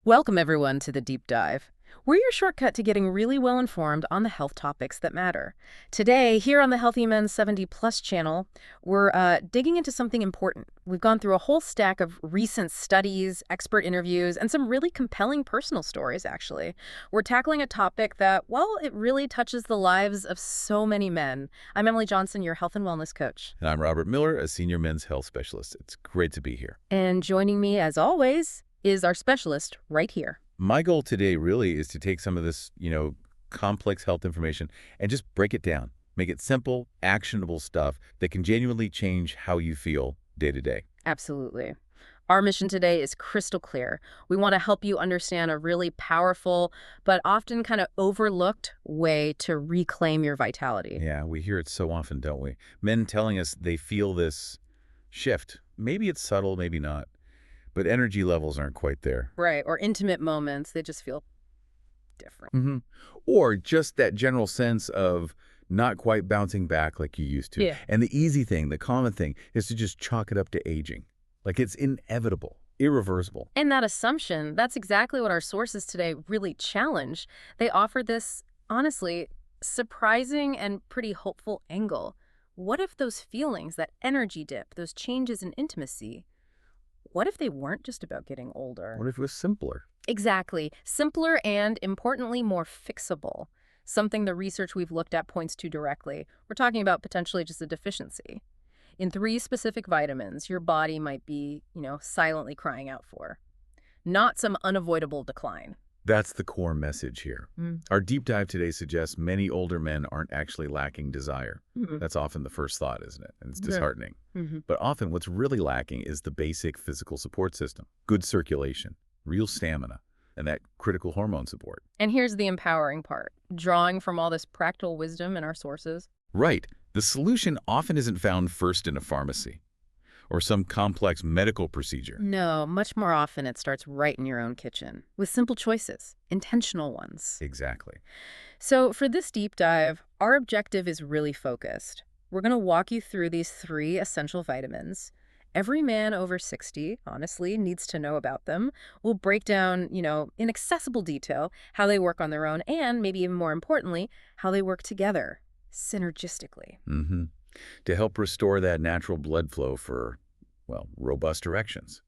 Welcome, everyone, to the Deep Dive. We're your shortcut to getting really well informed on the health topics that matter. Today, here on the Healthy Men 70 Plus channel, we're digging into something important. We've gone through a whole stack of recent studies, expert interviews, and some really compelling personal stories, actually. We're tackling a topic that, well, it really touches the lives of so many men. I'm Emily Johnson, your health and wellness coach. And I'm Robert Miller, a senior men's health specialist. It's great to be here. And joining me, as always, is our specialist right here. My goal today really is to take some of this, complex health information and just break it down. Make it simple, actionable stuff that can genuinely change how you feel day to day. Absolutely. Our mission today is crystal clear. We want to help you understand a really powerful, but often kind of overlooked way to reclaim your vitality. Yeah, we hear it so often, don't we? Men telling us they feel this shift. Maybe it's subtle, maybe not. But energy levels aren't quite there. Right, or intimate moments, they just feel different. Or just that general sense of not quite bouncing back like you used to. Yeah. And the easy thing, the common thing, is to just chalk it up to aging. Like it's inevitable, irreversible. And that assumption, that's exactly what our sources today really challenge. They offer this, honestly, surprising and pretty hopeful angle. What if those feelings, that energy dip, those changes in intimacy, what if they weren't just about getting older? What if it was simpler? Exactly. Simpler and, importantly, more fixable. Something the research we've looked at points to directly. We're talking about potentially just a deficiency. In 3 specific vitamins, your body might be, silently crying out for. Not some unavoidable decline. That's the core message here. Mm. Our deep dive today suggests many older men aren't actually lacking desire. Mhm. That's often the first thought, isn't it? And it's Yeah. disheartening. Mhm. But often what's really lacking is the basic physical support system. Good circulation, real stamina, and that critical hormone support. And here's the empowering part. Drawing from all this practical wisdom in our sources. Right. The solution often isn't found first in a pharmacy or some complex medical procedure. No, much more often it starts right in your own kitchen, with simple choices, intentional ones. Exactly. So for this deep dive, our objective is really focused. We're going to walk you through these 3 essential vitamins. Every man over 60, honestly, needs to know about them. We'll break down, in accessible detail, how they work on their own and, maybe even more importantly, how they work together, synergistically. To help restore that natural blood flow for, robust erections,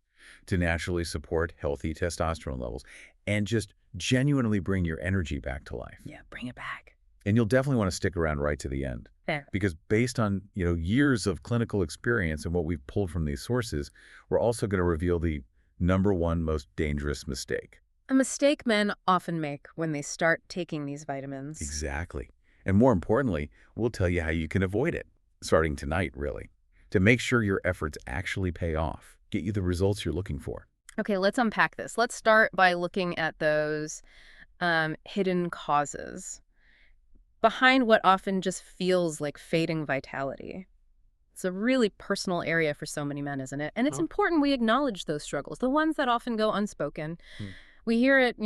to naturally support healthy testosterone levels, and just genuinely bring your energy back to life. Yeah, bring it back. And you'll definitely want to stick around right to the end. Fair. Because based on, years of clinical experience and what we've pulled from these sources, we're also going to reveal the #1 most dangerous mistake. A mistake men often make when they start taking these vitamins. Exactly. And more importantly, we'll tell you how you can avoid it, starting tonight, really, to make sure your efforts actually pay off, get you the results you're looking for. Okay, let's unpack this. Let's start by looking at those hidden causes behind what often just feels like fading vitality. It's a really personal area for so many men, isn't it? And it's important we acknowledge those struggles, the ones that often go unspoken. We hear it,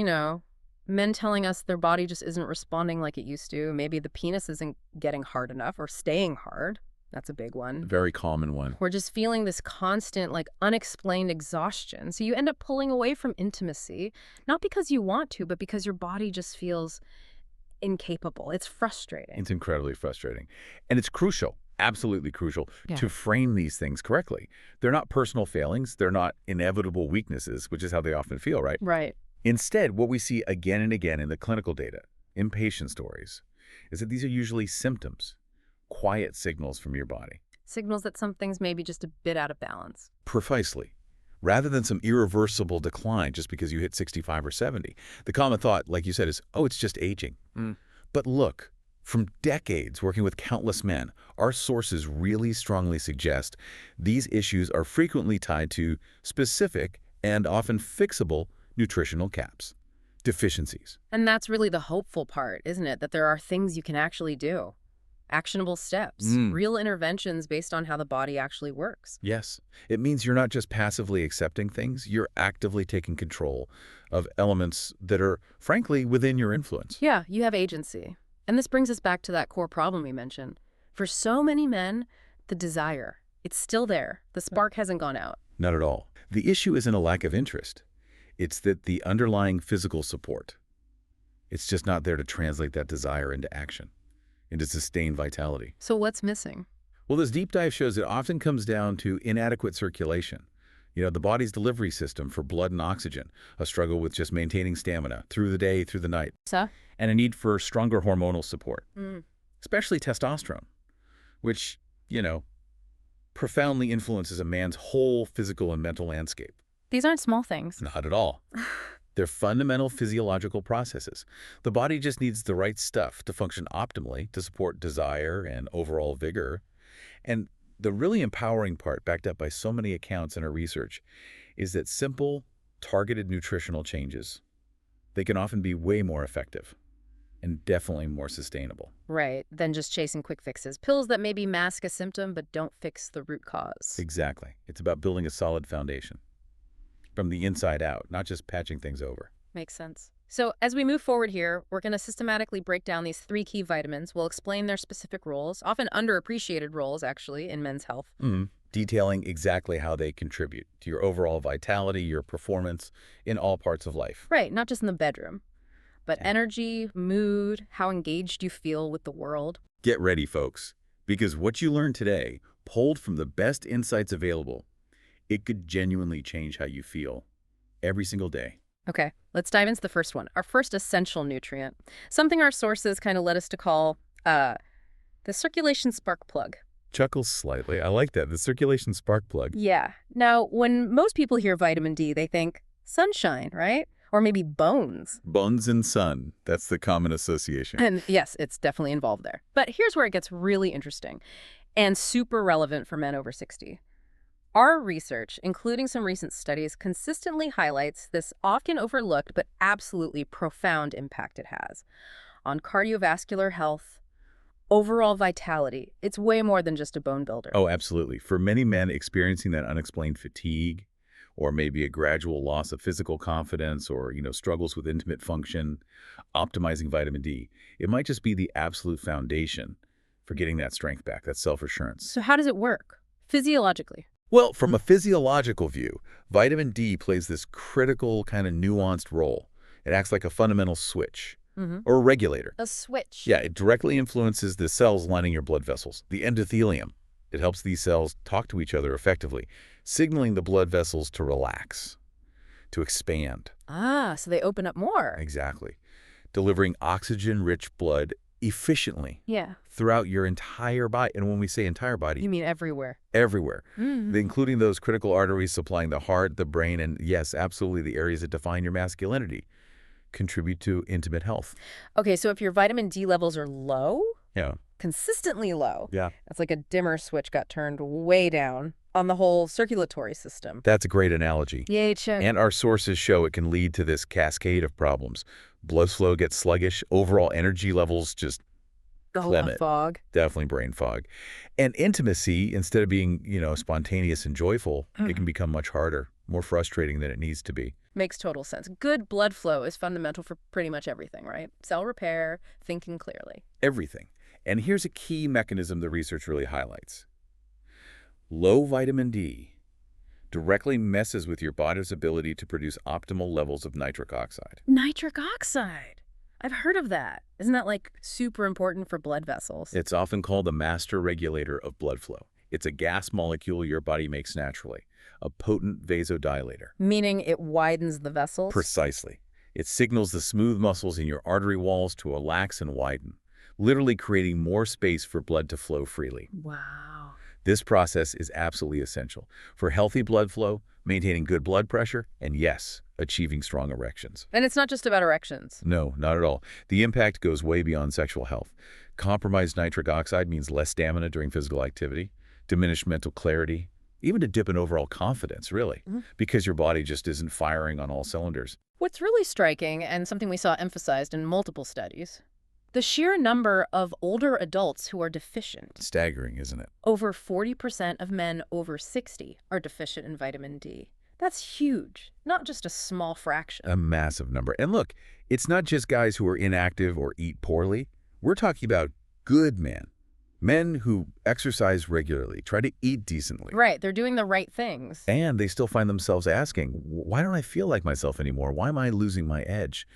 men telling us their body just isn't responding like it used to. Maybe the penis isn't getting hard enough or staying hard. That's a big one. Very common one. We're just feeling this constant, unexplained exhaustion. So you end up pulling away from intimacy, not because you want to, but because your body just feels incapable. It's frustrating. It's incredibly frustrating. And it's crucial, absolutely crucial, Yeah. to frame these things correctly. They're not personal failings. They're not inevitable weaknesses, which is how they often feel, right? Right. Instead, what we see again and again in the clinical data, in patient stories, is that these are usually symptoms, quiet signals from your body. Signals that something's maybe just a bit out of balance. Precisely. Rather than some irreversible decline just because you hit 65 or 70. The common thought, like you said, is, oh, it's just aging. But look, from decades working with countless men, our sources really strongly suggest these issues are frequently tied to specific and often fixable nutritional gaps, deficiencies. And that's really the hopeful part, isn't it? That there are things you can actually do. Actionable steps, real interventions based on how the body actually works. Yes, it means you're not just passively accepting things, you're actively taking control of elements that are, frankly, within your influence. Yeah, you have agency. And this brings us back to that core problem we mentioned. For so many men, the desire, it's still there. The spark hasn't gone out. Not at all. The issue isn't a lack of interest. It's that the underlying physical support, it's just not there to translate that desire into action, into sustained vitality. So what's missing? Well, this deep dive shows it often comes down to inadequate circulation. The body's delivery system for blood and oxygen, a struggle with just maintaining stamina through the day, through the night, So? and a need for stronger hormonal support, Mm. especially testosterone, which, profoundly influences a man's whole physical and mental landscape. These aren't small things. Not at all. They're fundamental physiological processes. The body just needs the right stuff to function optimally to support desire and overall vigor. And the really empowering part, backed up by so many accounts in our research, is that simple, targeted nutritional changes, they can often be way more effective and definitely more sustainable. Right, than just chasing quick fixes. Pills that maybe mask a symptom but don't fix the root cause. Exactly. It's about building a solid foundation from the inside out, not just patching things over. Makes sense. So as we move forward here, we're going to systematically break down these 3 key vitamins. We'll explain their specific roles, often underappreciated roles, actually, in men's health. Detailing exactly how they contribute to your overall vitality, your performance in all parts of life. Right, not just in the bedroom, but Yeah. energy, mood, how engaged you feel with the world. Get ready, folks, because what you learn today, pulled from the best insights available, it could genuinely change how you feel every single day. Okay, let's dive into the first one. Our first essential nutrient, something our sources kind of led us to call the circulation spark plug. Chuckles slightly. I like that. The circulation spark plug. Yeah. Now, when most people hear vitamin D, they think sunshine, right? Or maybe bones. Bones and sun. That's the common association. And yes, it's definitely involved there. But here's where it gets really interesting and super relevant for men over 60. Our research, including some recent studies, consistently highlights this often overlooked but absolutely profound impact it has on cardiovascular health, overall vitality. It's way more than just a bone builder. Oh, absolutely. For many men experiencing that unexplained fatigue, or maybe a gradual loss of physical confidence, or, struggles with intimate function, optimizing vitamin D, it might just be the absolute foundation for getting that strength back, that self-assurance. So how does it work physiologically? Well, from a physiological view, vitamin D plays this critical kind of nuanced role. It acts like a fundamental switch or a regulator. A switch. Yeah, it directly influences the cells lining your blood vessels, the endothelium. It helps these cells talk to each other effectively, signaling the blood vessels to relax, to expand. Ah, so they open up more. Exactly. Delivering oxygen-rich blood efficiently Yeah. throughout your entire body. And when we say entire body, You mean everywhere. everywhere, including those critical arteries supplying the heart, the brain, and yes, absolutely the areas that define your masculinity, contribute to intimate health. Okay, so if your vitamin D levels are low, Yeah. consistently low, Yeah. that's like a dimmer switch got turned way down on the whole circulatory system. That's a great analogy. Yay, check. And our sources show it can lead to this cascade of problems. Blood flow gets sluggish, overall energy levels just plummet. Fog. Definitely brain fog. And intimacy, instead of being, spontaneous and joyful, it can become much harder, more frustrating than it needs to be. Makes total sense. Good blood flow is fundamental for pretty much everything, right? Cell repair, thinking clearly. Everything. And here's a key mechanism the research really highlights. Low vitamin D directly messes with your body's ability to produce optimal levels of nitric oxide. Nitric oxide. I've heard of that. Isn't that like super important for blood vessels? It's often called the master regulator of blood flow. It's a gas molecule your body makes naturally, a potent vasodilator. Meaning it widens the vessels? Precisely. It signals the smooth muscles in your artery walls to relax and widen, literally creating more space for blood to flow freely. Wow. This process is absolutely essential for healthy blood flow, maintaining good blood pressure, and yes, achieving strong erections. And it's not just about erections. No, not at all. The impact goes way beyond sexual health. Compromised nitric oxide means less stamina during physical activity, diminished mental clarity, even a dip in overall confidence, really, because your body just isn't firing on all cylinders. What's really striking, and something we saw emphasized in multiple studies, the sheer number of older adults who are deficient. Staggering, isn't it? Over 40% of men over 60 are deficient in vitamin D. That's huge, not just a small fraction. A massive number. And look, it's not just guys who are inactive or eat poorly. We're talking about good men Men who exercise regularly, try to eat decently, Right, they're doing the right things. and they still find themselves asking, why don't I feel like myself anymore? Why am I losing my edge?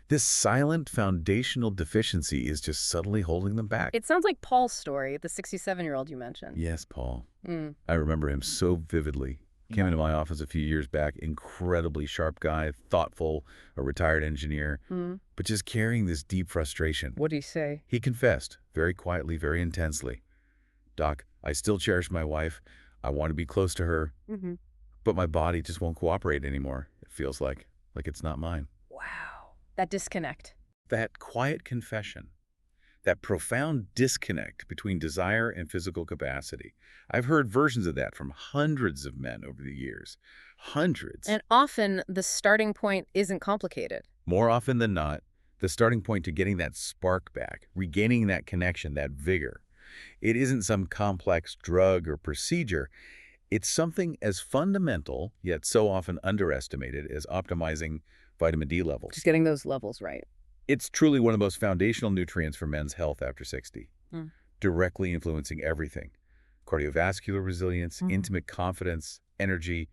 This silent foundational deficiency is just subtly holding them back. It sounds like Paul's story, the 67-year-old you mentioned. Yes, Paul. Mm. I remember him so vividly. Came into my office a few years back, incredibly sharp guy, thoughtful, a retired engineer, but just carrying this deep frustration. What do you say? He confessed, very quietly, very intensely, Doc, I still cherish my wife. I want to be close to her, but my body just won't cooperate anymore. It feels like it's not mine. Wow. That disconnect. That quiet confession, that profound disconnect between desire and physical capacity. I've heard versions of that from hundreds of men over the years. Hundreds. And often the starting point isn't complicated. More often than not, the starting point to getting that spark back, regaining that connection, that vigor, it isn't some complex drug or procedure. It's something as fundamental, yet so often underestimated, as optimizing vitamin D levels. Just getting those levels right. It's truly one of the most foundational nutrients for men's health after 60, Mm. directly influencing everything. Cardiovascular resilience, intimate confidence, energy,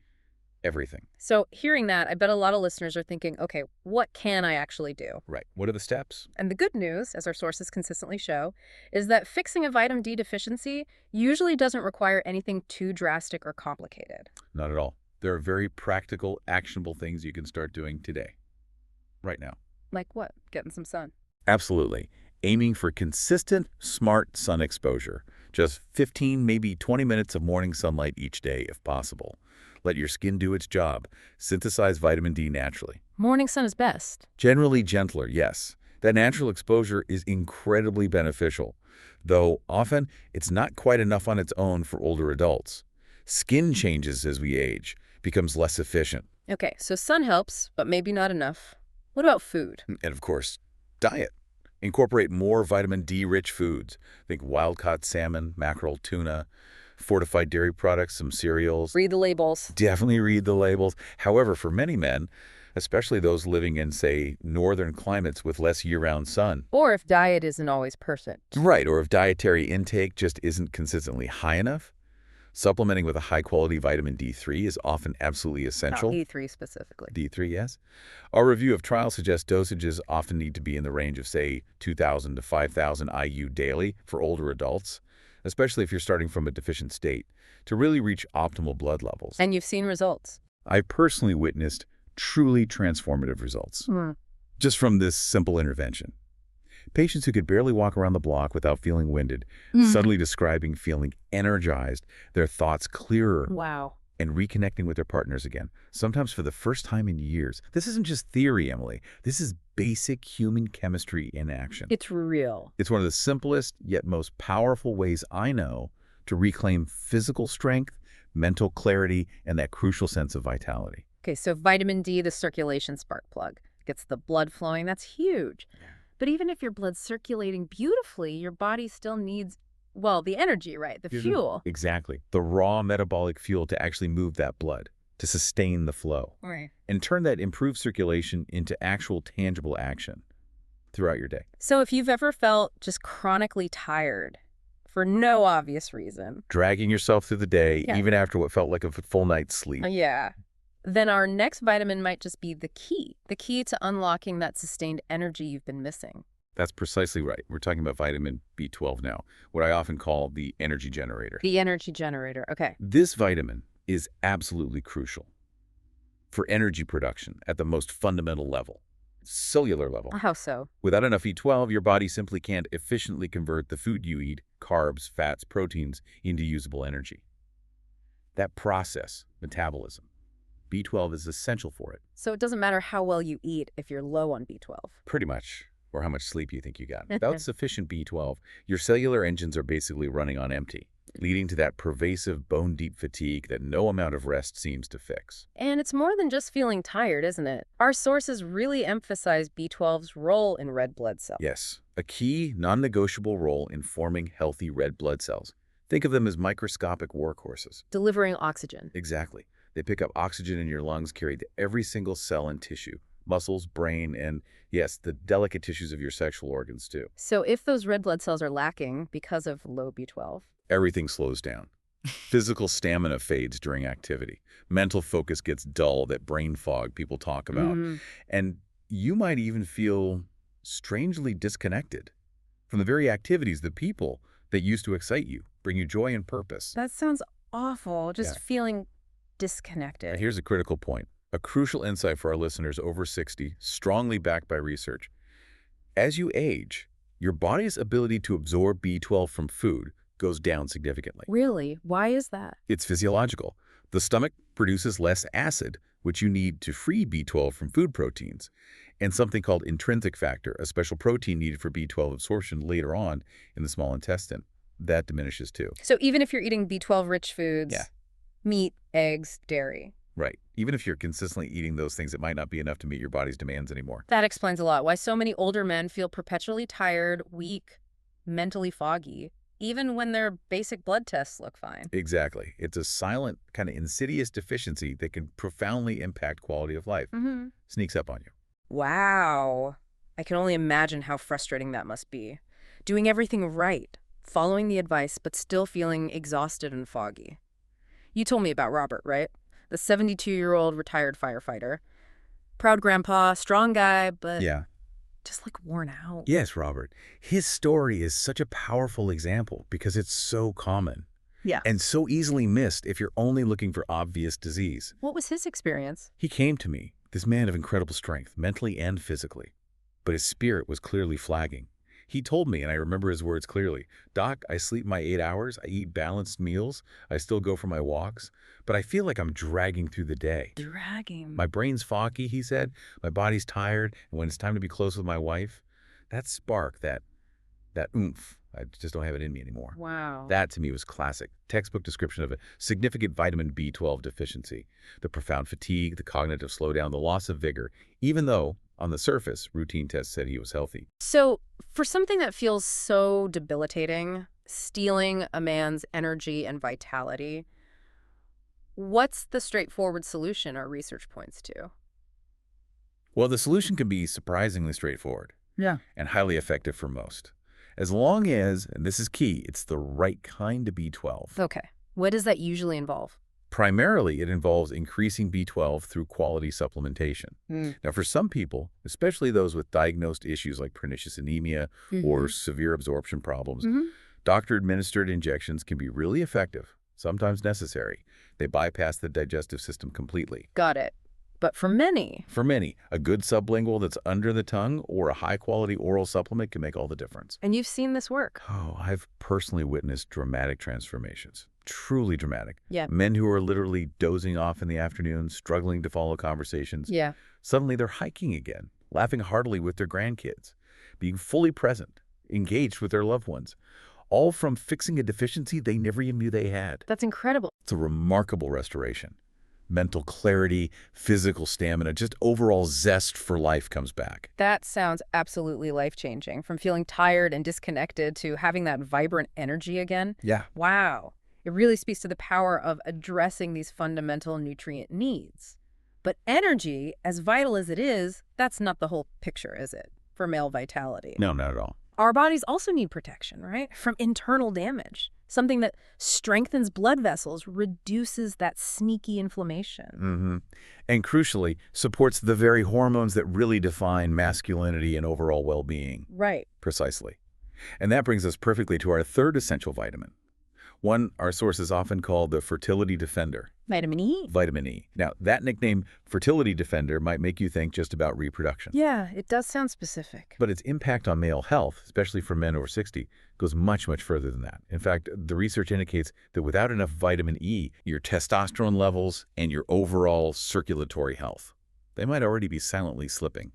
everything. So hearing that, I bet a lot of listeners are thinking, okay, what can I actually do? Right. What are the steps? And the good news, as our sources consistently show, is that fixing a vitamin D deficiency usually doesn't require anything too drastic or complicated. Not at all. There are very practical, actionable things you can start doing today, right now. Like what? Getting some sun. Absolutely. Aiming for consistent, smart sun exposure. Just 15, maybe 20 minutes of morning sunlight each day, if possible. Let your skin do its job. Synthesize vitamin D naturally. Morning sun is best. Generally gentler, yes. That natural exposure is incredibly beneficial, though often it's not quite enough on its own for older adults. Skin changes as we age, becomes less efficient. Okay, so sun helps, but maybe not enough. What about food? And of course, diet. Incorporate more vitamin D-rich foods. Think wild-caught salmon, mackerel, tuna, fortified dairy products, some cereals. Read the labels. Definitely read the labels. However, for many men, especially those living in, say, northern climates with less year-round sun. Or if diet isn't always perfect. Right, or if dietary intake just isn't consistently high enough, supplementing with a high-quality vitamin D3 is often absolutely essential. D3 specifically. D3, yes. Our review of trials suggests dosages often need to be in the range of, say, 2,000 to 5,000 IU daily for older adults, especially if you're starting from a deficient state, to really reach optimal blood levels. And you've seen results. I personally witnessed truly transformative results just from this simple intervention. Patients who could barely walk around the block without feeling winded, suddenly describing feeling energized, their thoughts clearer, Wow. and reconnecting with their partners again, sometimes for the first time in years. This isn't just theory, Emily. This is basic human chemistry in action. It's real. It's one of the simplest yet most powerful ways I know to reclaim physical strength, mental clarity, and that crucial sense of vitality. Okay, so vitamin D, the circulation spark plug, gets the blood flowing. That's huge. But even if your blood's circulating beautifully, your body still needs, well, the energy, right? The fuel. Exactly. The raw metabolic fuel to actually move that blood, to sustain the flow, Right. and turn that improved circulation into actual tangible action throughout your day. So if you've ever felt just chronically tired for no obvious reason, Dragging yourself through the day, Yeah. even after what felt like a full night's sleep. yeah, then our next vitamin might just be the key to unlocking that sustained energy you've been missing. That's precisely right. We're talking about vitamin B12 now, what I often call the energy generator. The energy generator. Okay. This vitamin is absolutely crucial for energy production at the most fundamental level, cellular level. How so? Without enough B12, your body simply can't efficiently convert the food you eat, carbs, fats, proteins, into usable energy. That process, metabolism, B12 is essential for it. So it doesn't matter how well you eat if you're low on B12. Pretty much. Or how much sleep you think you got. Without sufficient B12, your cellular engines are basically running on empty, leading to that pervasive bone-deep fatigue that no amount of rest seems to fix. And it's more than just feeling tired, isn't it? Our sources really emphasize B12's role in red blood cells. Yes, a key, non-negotiable role in forming healthy red blood cells. Think of them as microscopic workhorses. Delivering oxygen. Exactly. They pick up oxygen in your lungs carried to every single cell and tissue, muscles, brain, and, yes, the delicate tissues of your sexual organs, too. So if those red blood cells are lacking because of low B12. Everything slows down. Physical stamina fades during activity. Mental focus gets dull, that brain fog people talk about. Mm, And you might even feel strangely disconnected from the very activities, the people that used to excite you, bring you joy and purpose. that sounds awful, Yeah. just feeling Now, disconnected. here's a critical point, a crucial insight for our listeners over 60, strongly backed by research. As you age, your body's ability to absorb B12 from food goes down significantly. Really? Why is that? It's physiological. The stomach produces less acid, which you need to free B12 from food proteins, and something called intrinsic factor, a special protein needed for B12 absorption later on in the small intestine. That diminishes too. So even if you're eating B12-rich foods, Yeah. meat, eggs, dairy, Right. Even if you're consistently eating those things, it might not be enough to meet your body's demands anymore. that explains a lot. Why so many older men feel perpetually tired, weak, mentally foggy, even when their basic blood tests look fine. Exactly. It's a silent, kind of insidious deficiency that can profoundly impact quality of life. Mm-hmm. Sneaks up on you. Wow. I can only imagine how frustrating that must be. Doing everything right, following the advice, but still feeling exhausted and foggy. You told me about Robert, right? The 72-year-old retired firefighter. Proud grandpa, strong guy, but Yeah. just like worn out. Yes, Robert. His story is such a powerful example because it's so common Yeah. and so easily missed if you're only looking for obvious disease. What was his experience? He came to me, this man of incredible strength, mentally and physically, but his spirit was clearly flagging. He told me, and I remember his words clearly, "Doc, I sleep my 8 hours, I eat balanced meals, I still go for my walks, but I feel like I'm dragging through the day. Dragging. My brain's foggy," he said, "my body's tired, and when it's time to be close with my wife, that spark, that oomph, I just don't have it in me anymore." Wow. That, to me, was classic. Textbook description of a significant vitamin B12 deficiency, the profound fatigue, the cognitive slowdown, the loss of vigor, even though, on the surface, routine tests said he was healthy. So, for something that feels so debilitating, stealing a man's energy and vitality, what's the straightforward solution our research points to? Well, the solution can be surprisingly straightforward. Yeah. And highly effective for most. As long as, and this is key, it's the right kind of B12. Okay. What does that usually involve? Primarily, it involves increasing B12 through quality supplementation. Now, for some people, especially those with diagnosed issues like pernicious anemia or severe absorption problems, doctor-administered injections can be really effective, sometimes necessary. They bypass the digestive system completely. Got it. But for many, For many, a good sublingual that's under the tongue or a high-quality oral supplement can make all the difference. and you've seen this work. Oh, I've personally witnessed dramatic transformations. Truly dramatic. Yeah. Men who are literally dozing off in the afternoon, struggling to follow conversations. Yeah. Suddenly they're hiking again, laughing heartily with their grandkids, being fully present, engaged with their loved ones, all from fixing a deficiency they never even knew they had. That's incredible. It's a remarkable restoration. Mental clarity, physical stamina, just overall zest for life comes back. That sounds absolutely life-changing. From feeling tired and disconnected to having that vibrant energy again. Yeah. Wow. It really speaks to the power of addressing these fundamental nutrient needs. But energy, as vital as it is, that's not the whole picture, is it, for male vitality? No, not at all. Our bodies also need protection, right? From internal damage. Something that strengthens blood vessels, reduces that sneaky inflammation. And crucially, supports the very hormones that really define masculinity and overall well-being. Right. Precisely. And that brings us perfectly to our third essential vitamin. One our sources often call the fertility defender, Vitamin E. vitamin E. Now, that nickname, fertility defender, might make you think just about reproduction. Yeah, it does sound specific. But its impact on male health, especially for men over 60, goes much, much further than that. In fact, the research indicates that without enough vitamin E, your testosterone levels and your overall circulatory health, they might already be silently slipping,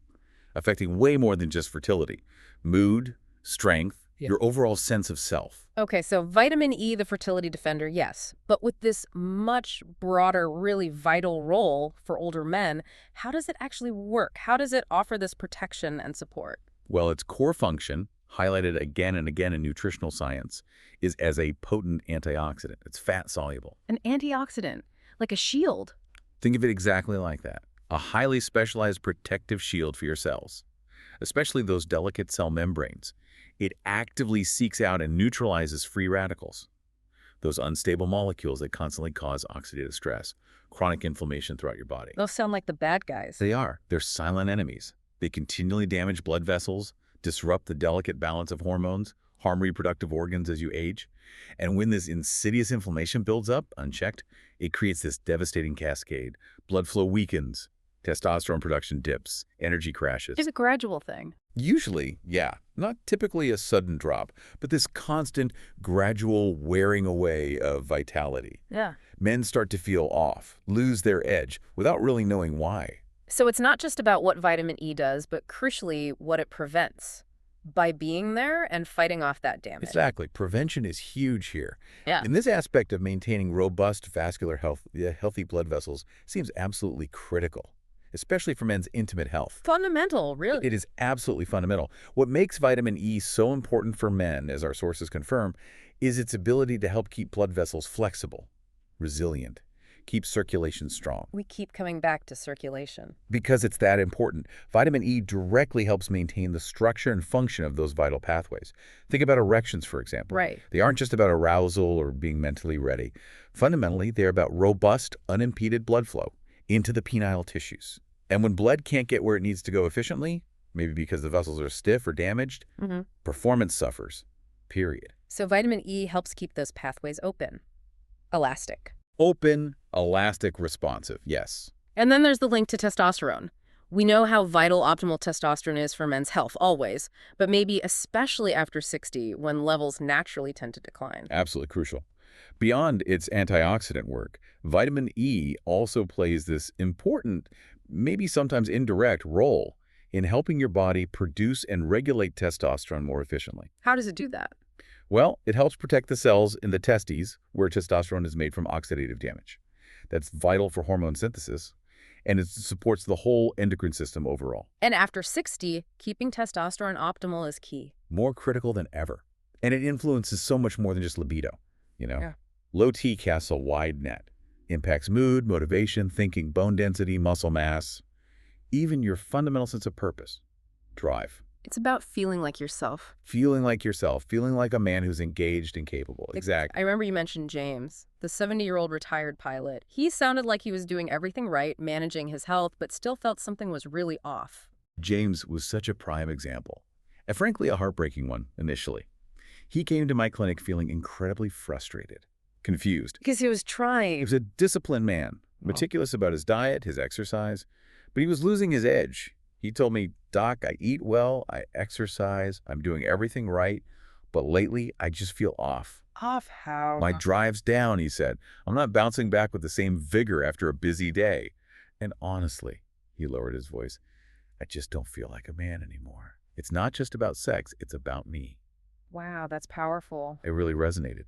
affecting way more than just fertility. Mood, strength, your overall sense of self. Okay, so vitamin E, the fertility defender, yes. But with this much broader, really vital role for older men, how does it actually work? How does it offer this protection and support? Well, its core function, highlighted again and again in nutritional science, is as a potent antioxidant. It's fat-soluble. An antioxidant, like a shield. Think of it exactly like that. a highly specialized protective shield for your cells, especially those delicate cell membranes. It actively seeks out and neutralizes free radicals, those unstable molecules that constantly cause oxidative stress, chronic inflammation throughout your body. Those sound like the bad guys. They are. They're silent enemies. They continually damage blood vessels, disrupt the delicate balance of hormones, harm reproductive organs as you age. And when this insidious inflammation builds up, unchecked, it creates this devastating cascade. Blood flow weakens, testosterone production dips, energy crashes. It's a gradual thing. Usually, yeah, not typically a sudden drop, but this constant, gradual wearing away of vitality. Yeah. Men start to feel off, lose their edge, without really knowing why. So it's not just about what vitamin E does, but crucially, what it prevents by being there and fighting off that damage. Exactly. Prevention is huge here. Yeah. And this aspect of maintaining robust vascular health, healthy blood vessels, seems absolutely critical, especially for men's intimate health. Fundamental, really. It is absolutely fundamental. What makes vitamin E so important for men, as our sources confirm, is its ability to help keep blood vessels flexible, resilient, keep circulation strong. We keep coming back to circulation. Because it's that important, vitamin E directly helps maintain the structure and function of those vital pathways. Think about erections, for example. Right. They aren't just about arousal or being mentally ready. Fundamentally, they're about robust, unimpeded blood flow into the penile tissues. And when blood can't get where it needs to go efficiently, maybe because the vessels are stiff or damaged, performance suffers, period. So vitamin E helps keep those pathways open, elastic. Open, elastic, responsive, yes. And then there's the link to testosterone. We know how vital optimal testosterone is for men's health, always, but maybe especially after 60, when levels naturally tend to decline. Absolutely crucial. Beyond its antioxidant work, vitamin E also plays this important, maybe sometimes indirect, role in helping your body produce and regulate testosterone more efficiently. How does it do that? Well, it helps protect the cells in the testes where testosterone is made from oxidative damage. That's vital for hormone synthesis, and it supports the whole endocrine system overall. And after 60, keeping testosterone optimal is key. More critical than ever. And it influences so much more than just libido, you know? Yeah. Low T casts a wide net. Impacts mood, motivation, thinking, bone density, muscle mass, even your fundamental sense of purpose, drive. It's about feeling like yourself. Feeling like yourself, feeling like a man who's engaged and capable. Exactly. I remember you mentioned James, the 70-year-old retired pilot. He sounded like he was doing everything right, managing his health, but still felt something was really off. James was such a prime example, and frankly a heartbreaking one initially. He came to my clinic feeling incredibly frustrated, confused. Because he was trying. He was a disciplined man, meticulous about his diet, his exercise, but he was losing his edge. He told me, "Doc, I eat well, I exercise, I'm doing everything right, but lately I just feel off." Off how? My drive's down, he said. I'm not bouncing back with the same vigor after a busy day. And honestly, he lowered his voice, I just don't feel like a man anymore. It's not just about sex, it's about me. Wow, that's powerful. It really resonated.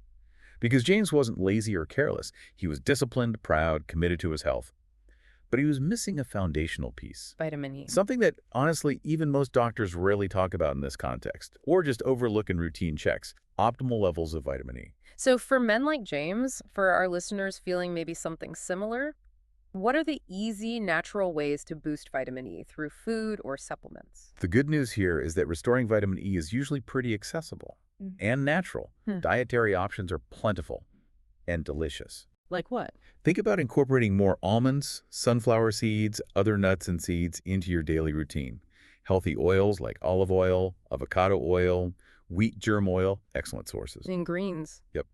Because James wasn't lazy or careless. He was disciplined, proud, committed to his health. But he was missing a foundational piece. Vitamin E. Something that, honestly, even most doctors rarely talk about in this context, or just overlook in routine checks, optimal levels of vitamin E. So for men like James, for our listeners feeling maybe something similar, what are the easy, natural ways to boost vitamin E through food or supplements? The good news here is that restoring vitamin E is usually pretty accessible and natural. Dietary options are plentiful and delicious. Like what? Think about incorporating more almonds, sunflower seeds, other nuts and seeds into your daily routine. Healthy oils like olive oil, avocado oil, wheat germ oil, excellent sources. In greens. Yep.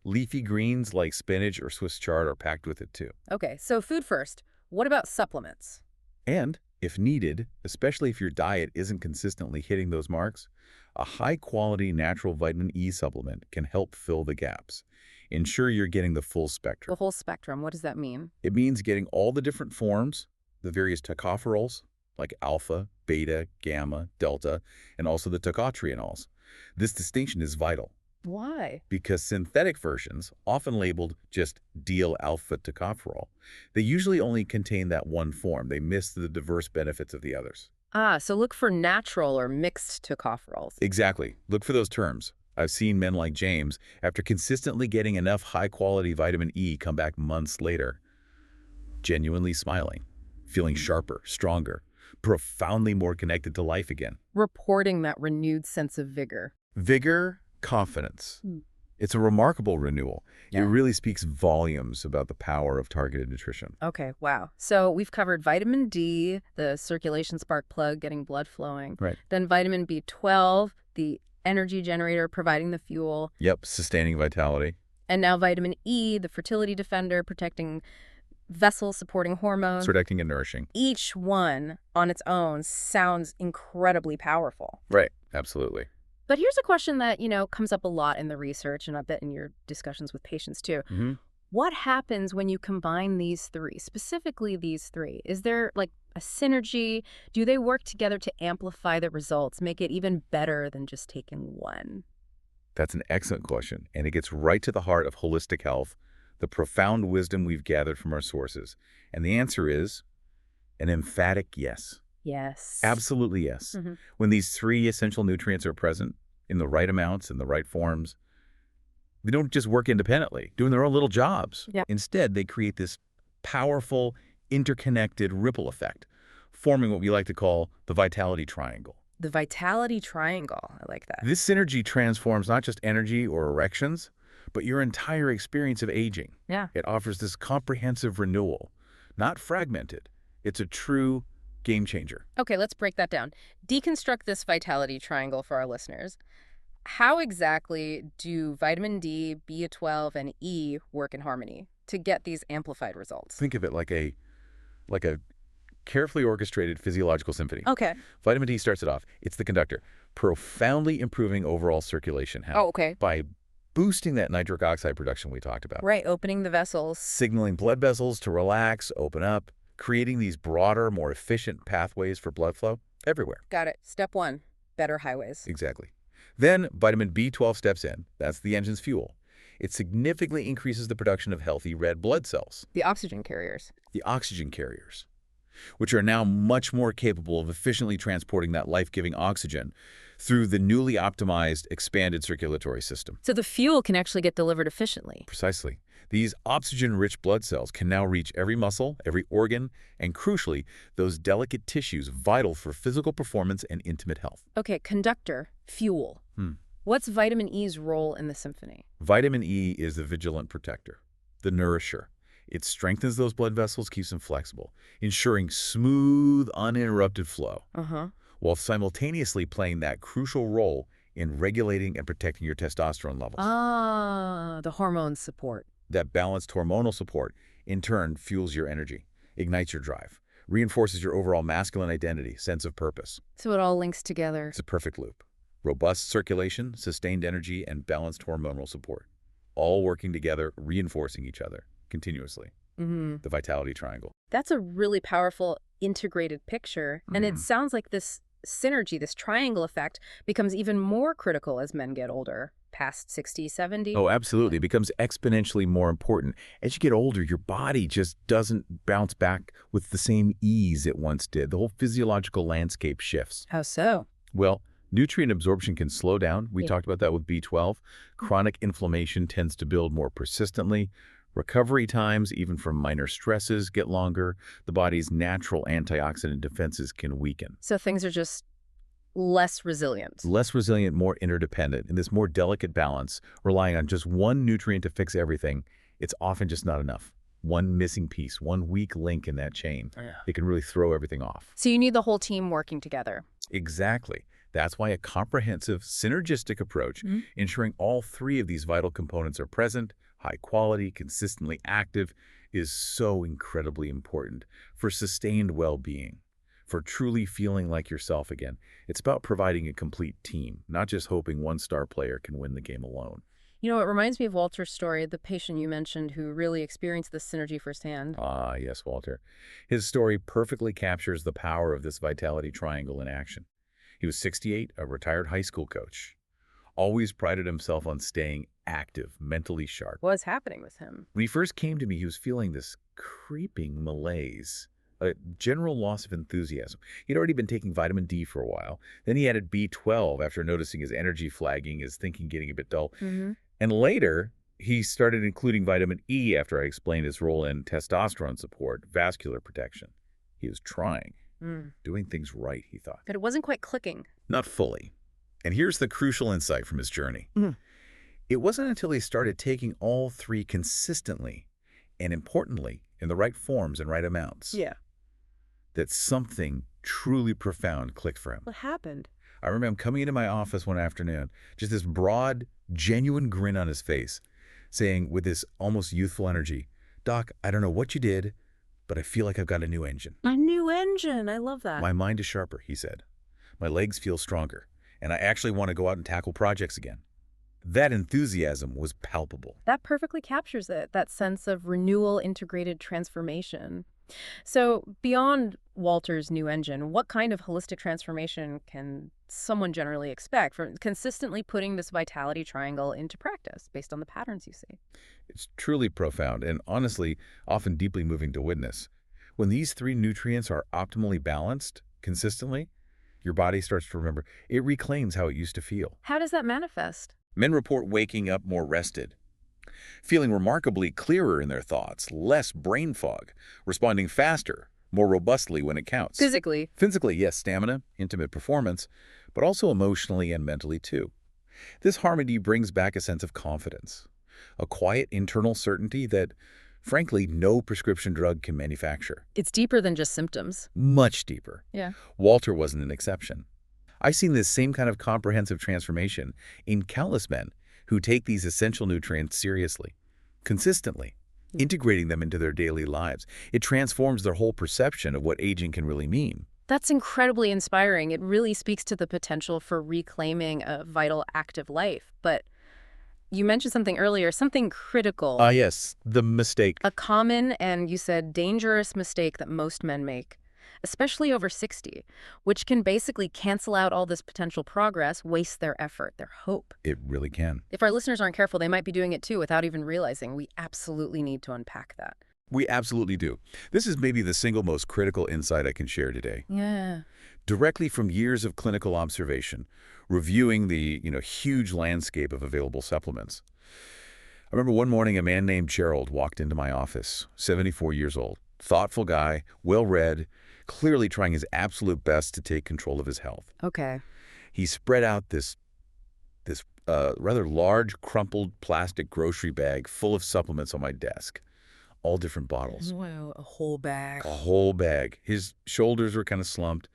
Leafy greens like spinach or Swiss chard are packed with it too. Okay, so food first. What about supplements? And, if needed, especially if your diet isn't consistently hitting those marks, a high-quality natural vitamin E supplement can help fill the gaps. Ensure you're getting the full spectrum. The whole spectrum, what does that mean? It means getting all the different forms, the various tocopherols, like alpha, beta, gamma, delta, and also the tocotrienols. This distinction is vital. Why? Because synthetic versions, often labeled just diel-alpha tocopherol, they usually only contain that one form. They miss the diverse benefits of the others. Ah, so look for natural or mixed tocopherols. Exactly. Look for those terms. I've seen men like James, after consistently getting enough high-quality vitamin E, come back months later, genuinely smiling, feeling sharper, stronger, profoundly more connected to life again. Reporting that renewed sense of vigor. Vigor, confidence. Hmm. It's a remarkable renewal. It Yeah. really speaks volumes about the power of targeted nutrition. Okay, wow. So we've covered vitamin D, the circulation spark plug, getting blood flowing. Right. Then vitamin B12, the energy generator, providing the fuel. Yep, sustaining vitality. And now vitamin E, the fertility defender, protecting vessels, supporting hormones. Protecting and nourishing. Each one on its own sounds incredibly powerful. Right, absolutely. But here's a question that, comes up a lot in the research, and I bet in your discussions with patients too. Mm-hmm. What happens when you combine these three, specifically these three? Is there like a synergy? Do they work together to amplify the results, make it even better than just taking one? That's an excellent question, and it gets right to the heart of holistic health, the profound wisdom we've gathered from our sources. And the answer is an emphatic yes. Yes. Absolutely yes. Mm-hmm. When these three essential nutrients are present in the right amounts, in the right forms, they don't just work independently, doing their own little jobs. Yeah. Instead, they create this powerful, interconnected ripple effect, forming what we like to call the vitality triangle. The vitality triangle. I like that. This synergy transforms not just energy or erections, but your entire experience of aging. Yeah. It offers this comprehensive renewal, not fragmented. It's a true game changer. Okay, let's break that down. Deconstruct this vitality triangle for our listeners. How exactly do vitamin D, B12, and E work in harmony to get these amplified results? Think of it like a carefully orchestrated physiological symphony. Okay. Vitamin D starts it off. It's the conductor, profoundly improving overall circulation health. Oh, okay. By boosting that nitric oxide production we talked about. Right, opening the vessels. Signaling blood vessels to relax, open up, creating these broader, more efficient pathways for blood flow everywhere. Got it. Step one, better highways. Exactly. Then vitamin B12 steps in. That's the engine's fuel. It significantly increases the production of healthy red blood cells, The oxygen carriers. the oxygen carriers, which are now much more capable of efficiently transporting that life-giving oxygen through the newly optimized, expanded circulatory system. So the fuel can actually get delivered efficiently. Precisely. These oxygen-rich blood cells can now reach every muscle, every organ, and crucially, those delicate tissues vital for physical performance and intimate health. Okay, conductor, fuel. What's vitamin E's role in the symphony? Vitamin E is the vigilant protector, the nourisher. It strengthens those blood vessels, keeps them flexible, ensuring smooth, uninterrupted flow, while simultaneously playing that crucial role in regulating and protecting your testosterone levels. The hormone support. That balanced hormonal support, in turn, fuels your energy, ignites your drive, reinforces your overall masculine identity, sense of purpose. So it all links together. It's a perfect loop. Robust circulation, sustained energy, and balanced hormonal support, all working together, reinforcing each other continuously. The vitality triangle. That's a really powerful integrated picture. And it sounds like this synergy, this triangle effect, becomes even more critical as men get older, past 60, 70. Oh, absolutely. It becomes exponentially more important. As you get older, your body just doesn't bounce back with the same ease it once did. The whole physiological landscape shifts. How so? Well, nutrient absorption can slow down. We talked about that with B12. Chronic inflammation tends to build more persistently. Recovery times, even from minor stresses, get longer. The body's natural antioxidant defenses can weaken. So things are just less resilient. Less resilient, more interdependent. In this more delicate balance, relying on just one nutrient to fix everything, it's often just not enough. One missing piece, one weak link in that chain. It can really throw everything off. So you need the whole team working together. Exactly. That's why a comprehensive, synergistic approach, ensuring all three of these vital components are present, high quality, consistently active, is so incredibly important for sustained well-being, for truly feeling like yourself again. It's about providing a complete team, not just hoping one star player can win the game alone. It reminds me of Walter's story, the patient you mentioned who really experienced this synergy firsthand. Ah, yes, Walter. His story perfectly captures the power of this vitality triangle in action. He was 68, a retired high school coach. Always prided himself on staying active, mentally sharp. What's happening with him? When he first came to me, he was feeling this creeping malaise, a general loss of enthusiasm. He'd already been taking vitamin D for a while. Then he added B12 after noticing his energy flagging, his thinking getting a bit dull. And later, he started including vitamin E after I explained his role in testosterone support, vascular protection. He was trying, Mm. doing things right, he thought. But it wasn't quite clicking. Not fully. And here's the crucial insight from his journey. Mm. It wasn't until he started taking all three consistently, and importantly, in the right forms and right amounts, Yeah. that something truly profound clicked for him. What happened? I remember him coming into my office one afternoon, just this broad, genuine grin on his face, saying with this almost youthful energy, "Doc, I don't know what you did, but I feel like I've got a new engine. A new engine. I love that. My mind is sharper," he said. "My legs feel stronger, and I actually want to go out and tackle projects again." That enthusiasm was palpable. That perfectly captures it, that sense of renewal, integrated transformation. So beyond Walter's new engine, what kind of holistic transformation can someone generally expect from consistently putting this vitality triangle into practice based on the patterns you see? It's truly profound and honestly often deeply moving to witness. When these three nutrients are optimally balanced consistently, your body starts to remember. It reclaims how it used to feel. How does that manifest? Men report waking up more rested, feeling remarkably clearer in their thoughts, less brain fog, responding faster, more robustly when it counts. Physically. Physically, yes, stamina, intimate performance, but also emotionally and mentally too. This harmony brings back a sense of confidence, a quiet internal certainty that, frankly, no prescription drug can manufacture. It's deeper than just symptoms. Much deeper. Yeah. Walter wasn't an exception. I've seen this same kind of comprehensive transformation in countless men who take these essential nutrients seriously, consistently, integrating them into their daily lives. It transforms their whole perception of what aging can really mean. That's incredibly inspiring. It really speaks to the potential for reclaiming a vital, active life. But you mentioned something earlier, something critical. Yes, the mistake. A common and, you said, dangerous mistake that most men make, especially over 60, which can basically cancel out all this potential progress, waste their effort, their hope. It really can. If our listeners aren't careful, they might be doing it too without even realizing. We absolutely need to unpack that. We absolutely do. This is maybe the single most critical insight I can share today. Yeah. Directly from years of clinical observation, reviewing the huge landscape of available supplements. I remember one morning a man named Gerald walked into my office, 74 years old, thoughtful guy, well-read, clearly trying his absolute best to take control of his health. Okay. He spread out this rather large, crumpled plastic grocery bag full of supplements on my desk, all different bottles. Wow, a whole bag. A whole bag. His shoulders were kind of slumped,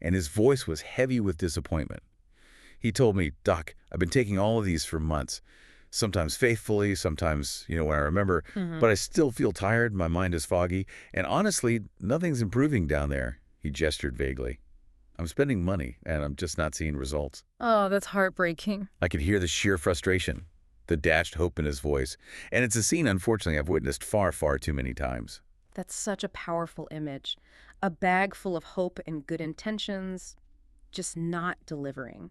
and his voice was heavy with disappointment. He told me, "Doc, I've been taking all of these for months, sometimes faithfully, sometimes, when I remember, but I still feel tired, my mind is foggy, and honestly, nothing's improving down there." He gestured vaguely. "I'm spending money, and I'm just not seeing results." Oh, that's heartbreaking. I could hear the sheer frustration, the dashed hope in his voice, and it's a scene, unfortunately, I've witnessed far, far too many times. That's such a powerful image. A bag full of hope and good intentions, just not delivering.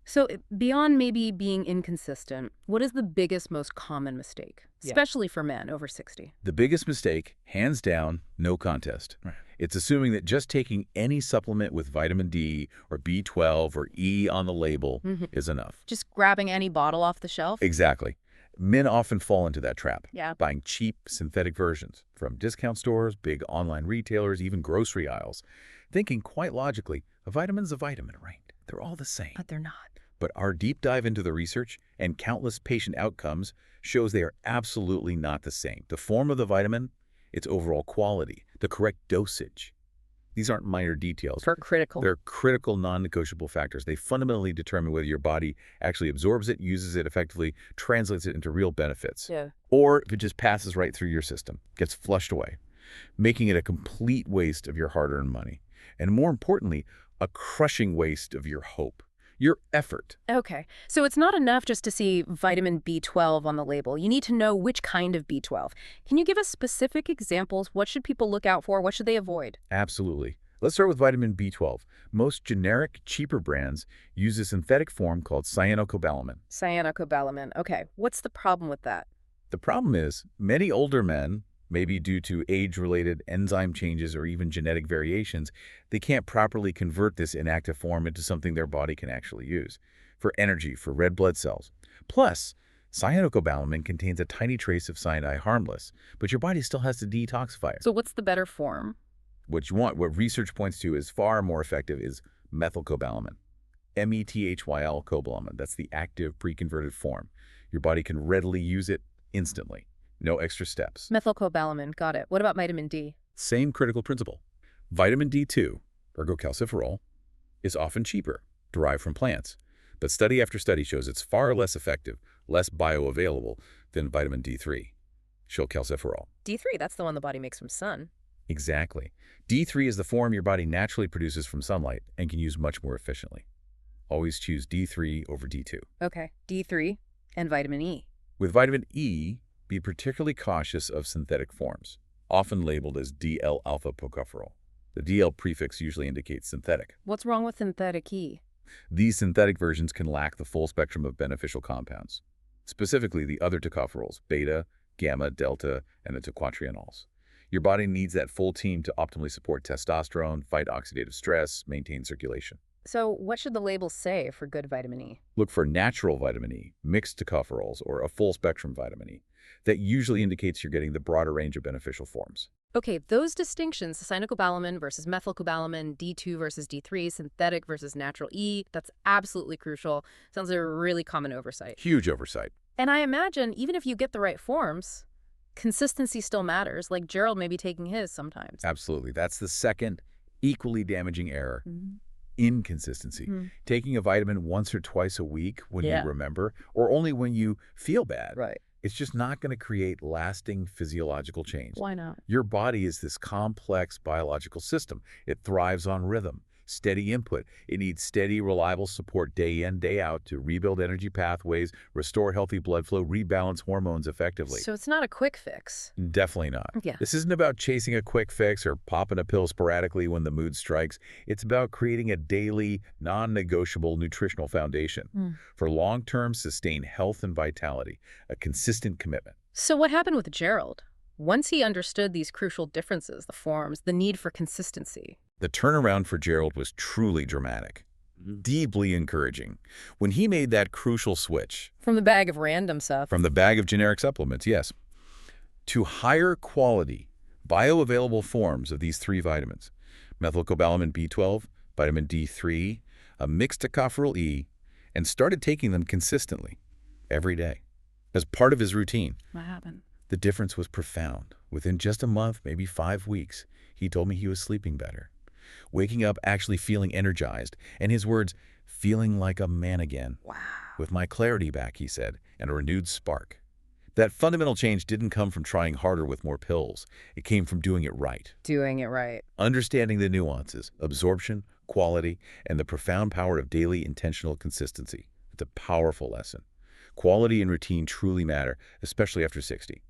So beyond maybe being inconsistent, what is the biggest, most common mistake, especially for men over 60? The biggest mistake, hands down, no contest. Right. It's assuming that just taking any supplement with vitamin D or B12 or E on the label is enough. Just grabbing any bottle off the shelf? Exactly. Men often fall into that trap, Yeah. buying cheap synthetic versions from discount stores, big online retailers, even grocery aisles, thinking quite logically, a vitamin's a vitamin, right? They're all the same. But they're not. But our deep dive into the research and countless patient outcomes shows they are absolutely not the same. The form of the vitamin, its overall quality, the correct dosage. These aren't minor details. Critical. They're critical, non-negotiable factors. They fundamentally determine whether your body actually absorbs it, uses it effectively, translates it into real benefits. Yeah. Or if it just passes right through your system, gets flushed away, making it a complete waste of your hard-earned money. And more importantly, a crushing waste of your hope. Your effort. Okay, so it's not enough just to see vitamin B12 on the label. You need to know which kind of B12. Can you give us specific examples? What should people look out for? What should they avoid? Absolutely. Let's start with vitamin B12. Most generic, cheaper brands use a synthetic form called cyanocobalamin. Cyanocobalamin. Okay, what's the problem with that? The problem is, many older men, maybe due to age-related enzyme changes or even genetic variations, they can't properly convert this inactive form into something their body can actually use for energy, for red blood cells. Plus, cyanocobalamin contains a tiny trace of cyanide, harmless, but your body still has to detoxify it. So what's the better form? What you want, what research points to is far more effective is methylcobalamin. methyl cobalamin. That's the active pre-converted form. Your body can readily use it instantly. No extra steps. Methylcobalamin, got it. What about vitamin D? Same critical principle. Vitamin D2, ergocalciferol, is often cheaper, derived from plants. But study after study shows it's far less effective, less bioavailable than vitamin D3, calciferol. D3, that's the one the body makes from sun. Exactly. D3 is the form your body naturally produces from sunlight and can use much more efficiently. Always choose D3 over D2. Okay, D3 and vitamin E. With vitamin E, be particularly cautious of synthetic forms, often labeled as DL-alpha tocopherol. The DL prefix usually indicates synthetic. What's wrong with synthetic E? These synthetic versions can lack the full spectrum of beneficial compounds, specifically the other tocopherols, beta, gamma, delta, and the tocotrienols. Your body needs that full team to optimally support testosterone, fight oxidative stress, maintain circulation. So what should the label say for good vitamin E? Look for natural vitamin E, mixed tocopherols, or a full-spectrum vitamin E. That usually indicates you're getting the broader range of beneficial forms. Okay, those distinctions, cyanocobalamin versus methylcobalamin, D2 versus D3, synthetic versus natural E, that's absolutely crucial. Sounds like a really common oversight. Huge oversight. And I imagine even if you get the right forms, consistency still matters, like Gerald may be taking his sometimes. Absolutely. That's the second equally damaging error. Inconsistency. Taking a vitamin once or twice a week when you remember, or only when you feel bad. Right. It's just not going to create lasting physiological change. Why not? Your body is this complex biological system. It thrives on rhythm, steady input. It needs steady, reliable support day in, day out to rebuild energy pathways, restore healthy blood flow, rebalance hormones effectively. So it's not a quick fix. Definitely not. Yeah. This isn't about chasing a quick fix or popping a pill sporadically when the mood strikes. It's about creating a daily, non-negotiable nutritional foundation for long-term sustained health and vitality, a consistent commitment. So what happened with Gerald? Once he understood these crucial differences, the forms, the need for consistency. The turnaround for Gerald was truly dramatic, deeply encouraging. When he made that crucial switch From the bag of random stuff. from the bag of generic supplements, yes, to higher quality, bioavailable forms of these three vitamins, methylcobalamin B12, vitamin D3, a mixed tocopherol E, and started taking them consistently every day as part of his routine. What happened? The difference was profound. Within just a month, maybe 5 weeks, he told me he was sleeping better, waking up actually feeling energized, and his words, feeling like a man again. Wow. With my clarity back, he said, and a renewed spark. That fundamental change didn't come from trying harder with more pills. It came from doing it right. Doing it right. Understanding the nuances, absorption, quality, and the profound power of daily intentional consistency. It's a powerful lesson. Quality and routine truly matter, especially after 60.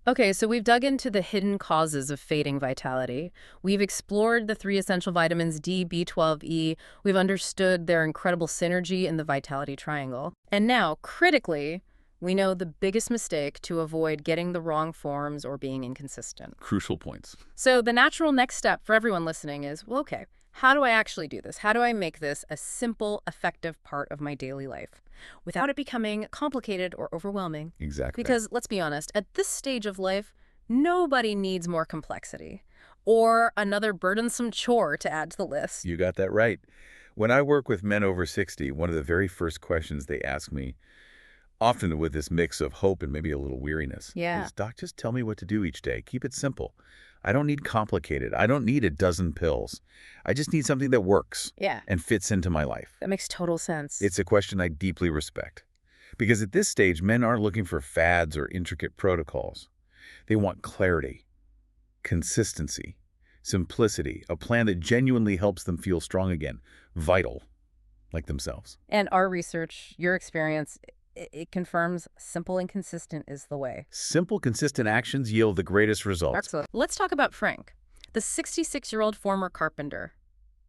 Okay, so we've dug into the hidden causes of fading vitality. We've explored the three essential vitamins D, B12, E. We've understood their incredible synergy in the vitality triangle. And now, critically, we know the biggest mistake to avoid getting the wrong forms or being inconsistent. Crucial points. So the natural next step for everyone listening is, well, okay, how do I actually do this? How do I make this a simple, effective part of my daily life without it becoming complicated or overwhelming? Exactly. Because let's be honest, at this stage of life, nobody needs more complexity or another burdensome chore to add to the list. You got that right. When I work with men over 60, one of the very first questions they ask me, often with this mix of hope and maybe a little weariness, is, Doc, just tell me what to do each day. Keep it simple. I don't need complicated. I don't need a dozen pills. I just need something that works and fits into my life. That makes total sense. It's a question I deeply respect. Because at this stage, men aren't looking for fads or intricate protocols. They want clarity, consistency, simplicity, a plan that genuinely helps them feel strong again, vital, like themselves. And our research, your experience, it confirms simple and consistent is the way. Simple, consistent actions yield the greatest results. Excellent. Let's talk about Frank, the 66-year-old former carpenter.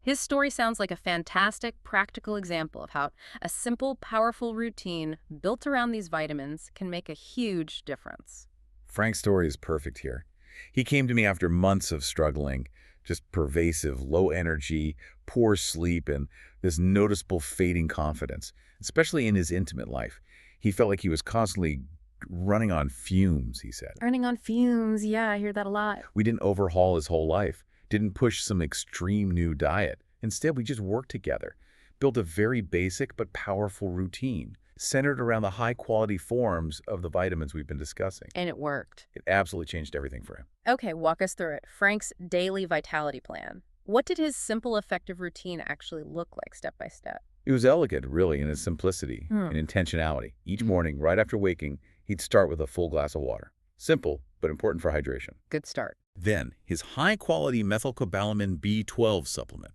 His story sounds like a fantastic, practical example of how a simple, powerful routine built around these vitamins can make a huge difference. Frank's story is perfect here. He came to me after months of struggling, just pervasive, low energy, poor sleep, and this noticeable fading confidence, especially in his intimate life. He felt like he was constantly running on fumes, he said. Running on fumes, yeah, I hear that a lot. We didn't overhaul his whole life, didn't push some extreme new diet. Instead, we just worked together, built a very basic but powerful routine centered around the high-quality forms of the vitamins we've been discussing. And it worked. It absolutely changed everything for him. Okay, walk us through it. Frank's daily vitality plan. What did his simple, effective routine actually look like step by step? It was elegant, really, in its simplicity and intentionality. Each morning, right after waking, he'd start with a full glass of water. Simple, but important for hydration. Good start. Then, his high-quality methylcobalamin B12 supplement,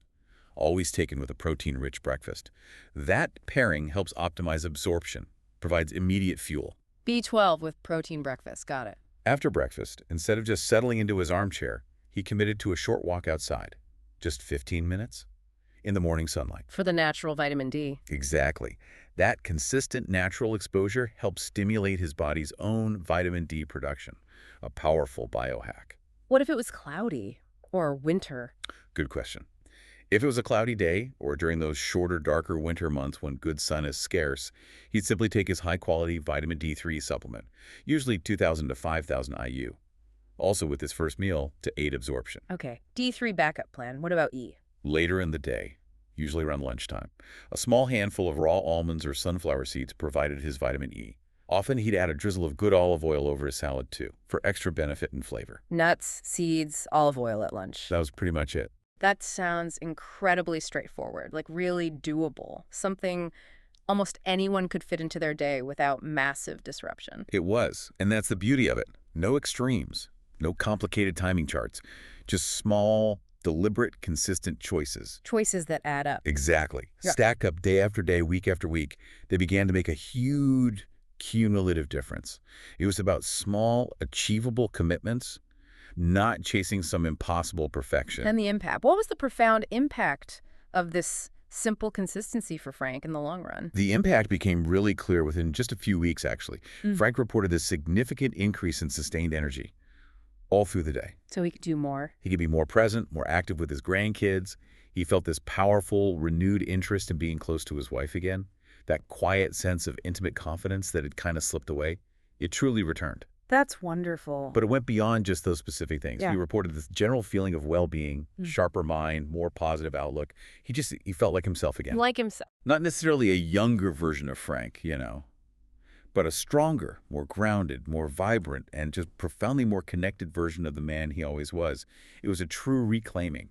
always taken with a protein-rich breakfast. That pairing helps optimize absorption, provides immediate fuel. B12 with protein breakfast. Got it. After breakfast, instead of just settling into his armchair, he committed to a short walk outside. Just 15 minutes in the morning sunlight. For the natural vitamin D. Exactly. That consistent natural exposure helps stimulate his body's own vitamin D production, a powerful biohack. What if it was cloudy or winter? Good question. If it was a cloudy day or during those shorter, darker winter months when good sun is scarce, he'd simply take his high-quality vitamin D3 supplement, usually 2,000 to 5,000 IU. Also with his first meal to aid absorption. Okay, D3 backup plan. What about E? Later in the day, usually around lunchtime, a small handful of raw almonds or sunflower seeds provided his vitamin E. Often he'd add a drizzle of good olive oil over his salad too, for extra benefit and flavor. Nuts, seeds, olive oil at lunch. That was pretty much it. That sounds incredibly straightforward, like really doable. Something almost anyone could fit into their day without massive disruption. It was, and that's the beauty of it. No extremes, no complicated timing charts, just small, deliberate, consistent choices. Choices that add up. Exactly. Yeah. Stack up day after day, week after week. They began to make a huge cumulative difference. It was about small, achievable commitments, not chasing some impossible perfection. And the impact. What was the profound impact of this simple consistency for Frank in the long run? The impact became really clear within just a few weeks, actually. Frank reported a significant increase in sustained energy all through the day. So he could do more. He could be more present, more active with his grandkids. He felt this powerful, renewed interest in being close to his wife again. That quiet sense of intimate confidence that had kind of slipped away. It truly returned. That's wonderful. But it went beyond just those specific things. Yeah. He reported this general feeling of well-being, sharper mind, more positive outlook. He felt like himself again. Like himself. Not necessarily a younger version of Frank, but a stronger, more grounded, more vibrant, and just profoundly more connected version of the man he always was. It was a true reclaiming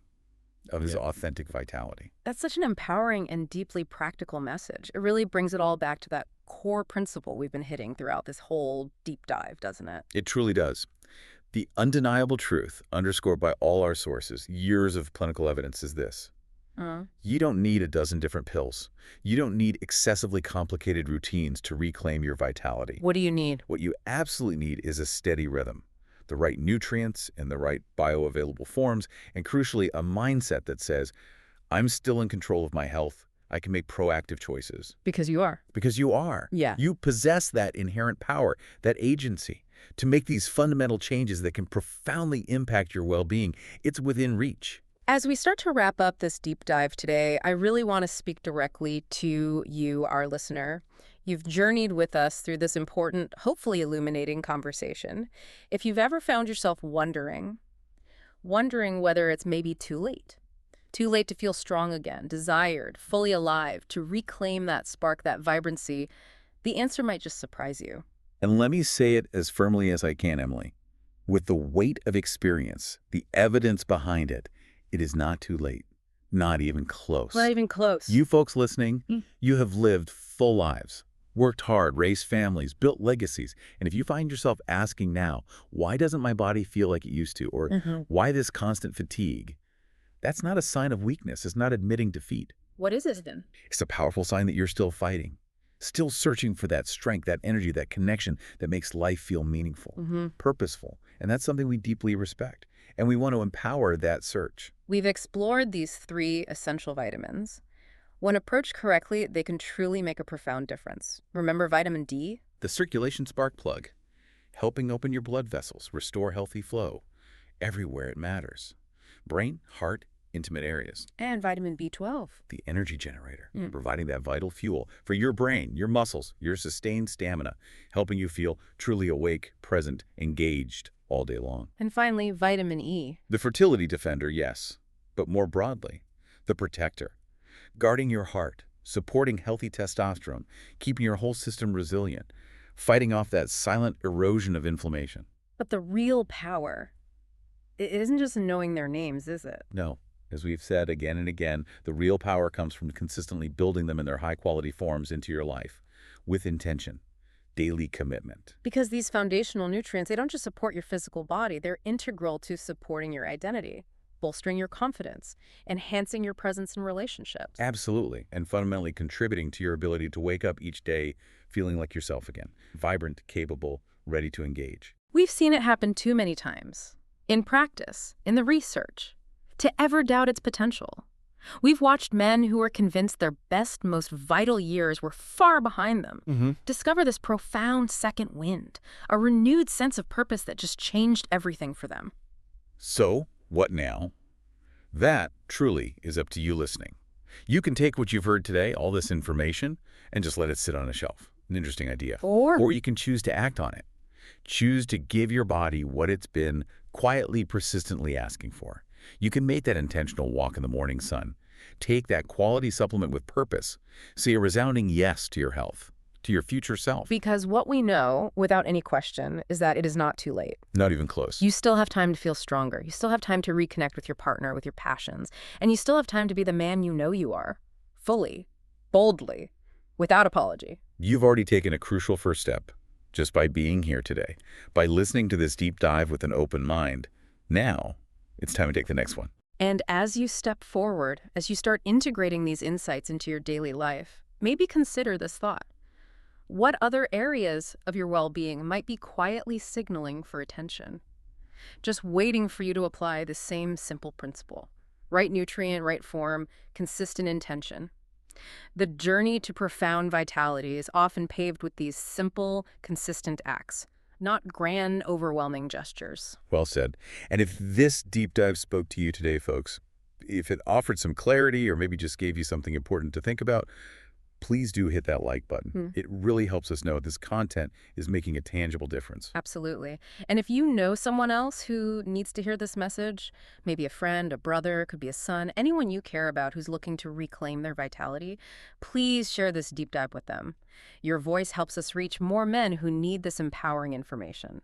of his authentic vitality. That's such an empowering and deeply practical message. It really brings it all back to that core principle we've been hitting throughout this whole deep dive, doesn't it? It truly does. The undeniable truth, underscored by all our sources, years of clinical evidence, is this. You don't need a dozen different pills. You don't need excessively complicated routines to reclaim your vitality. What do you need? What you absolutely need is a steady rhythm, the right nutrients in the right bioavailable forms, and crucially, a mindset that says, I'm still in control of my health. I can make proactive choices. Because you are. Because you are. Yeah. You possess that inherent power, that agency, to make these fundamental changes that can profoundly impact your well-being. It's within reach. As we start to wrap up this deep dive today, I really want to speak directly to you, our listener. You've journeyed with us through this important, hopefully illuminating conversation. If you've ever found yourself wondering whether it's maybe too late to feel strong again, desired, fully alive, to reclaim that spark, that vibrancy, the answer might just surprise you. And let me say it as firmly as I can, Emily. With the weight of experience, the evidence behind it, it is not too late. Not even close. Not even close. You folks listening, you have lived full lives, worked hard, raised families, built legacies. And if you find yourself asking now, why doesn't my body feel like it used to? Or why this constant fatigue? That's not a sign of weakness. It's not admitting defeat. What is it then? It's a powerful sign that you're still fighting, still searching for that strength, that energy, that connection that makes life feel meaningful, purposeful. And that's something we deeply respect. And we want to empower that search. We've explored these 3 essential vitamins. When approached correctly, they can truly make a profound difference. Remember vitamin D? The circulation spark plug, helping open your blood vessels, restore healthy flow everywhere it matters. Brain, heart, intimate areas. And vitamin B12. The energy generator, providing that vital fuel for your brain, your muscles, your sustained stamina, helping you feel truly awake, present, engaged all day long. And finally, vitamin E. The fertility defender, yes, but more broadly, the protector, guarding your heart, supporting healthy testosterone, keeping your whole system resilient, fighting off that silent erosion of inflammation. But the real power, it isn't just in knowing their names, is it? No, as we've said again and again, the real power comes from consistently building them in their high-quality forms into your life, with intention, daily commitment. Because these foundational nutrients, they don't just support your physical body, they're integral to supporting your identity, bolstering your confidence, enhancing your presence in relationships. Absolutely, and fundamentally contributing to your ability to wake up each day feeling like yourself again, vibrant, capable, ready to engage. We've seen it happen too many times, in practice, in the research, to ever doubt its potential. We've watched men who were convinced their best, most vital years were far behind them discover this profound second wind, a renewed sense of purpose that just changed everything for them. So, what now? That, truly, is up to you listening. You can take what you've heard today, all this information, and just let it sit on a shelf. An interesting idea. Or you can choose to act on it. Choose to give your body what it's been quietly, persistently asking for. You can make that intentional walk in the morning sun. Take that quality supplement with purpose. Say a resounding yes to your health, to your future self. Because what we know, without any question, is that it is not too late. Not even close. You still have time to feel stronger. You still have time to reconnect with your partner, with your passions. And you still have time to be the man you know you are. Fully. Boldly. Without apology. You've already taken a crucial first step just by being here today, by listening to this deep dive with an open mind. Now, it's time to take the next one. And as you step forward, as you start integrating these insights into your daily life, maybe consider this thought. What other areas of your well-being might be quietly signaling for attention? Just waiting for you to apply the same simple principle. Right nutrient, right form, consistent intention. The journey to profound vitality is often paved with these simple, consistent acts, not grand, overwhelming gestures. Well said. And if this deep dive spoke to you today, folks, if it offered some clarity or maybe just gave you something important to think about, please do hit that like button. It really helps us know this content is making a tangible difference. Absolutely. And if you know someone else who needs to hear this message, maybe a friend, a brother, could be a son, anyone you care about who's looking to reclaim their vitality, please share this deep dive with them. Your voice helps us reach more men who need this empowering information.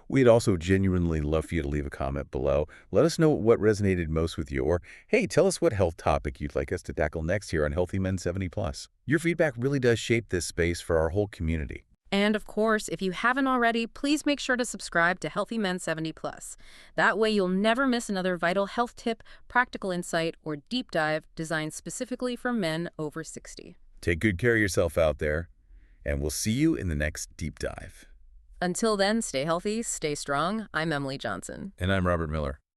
We'd also genuinely love for you to leave a comment below. Let us know what resonated most with you, or hey, tell us what health topic you'd like us to tackle next here on Healthy Men 70+. Your feedback really does shape this space for our whole community. And of course, if you haven't already, please make sure to subscribe to Healthy Men 70+. That way you'll never miss another vital health tip, practical insight, or deep dive designed specifically for men over 60. Take good care of yourself out there, and we'll see you in the next deep dive. Until then, stay healthy, stay strong. I'm Emily Johnson. And I'm Robert Miller.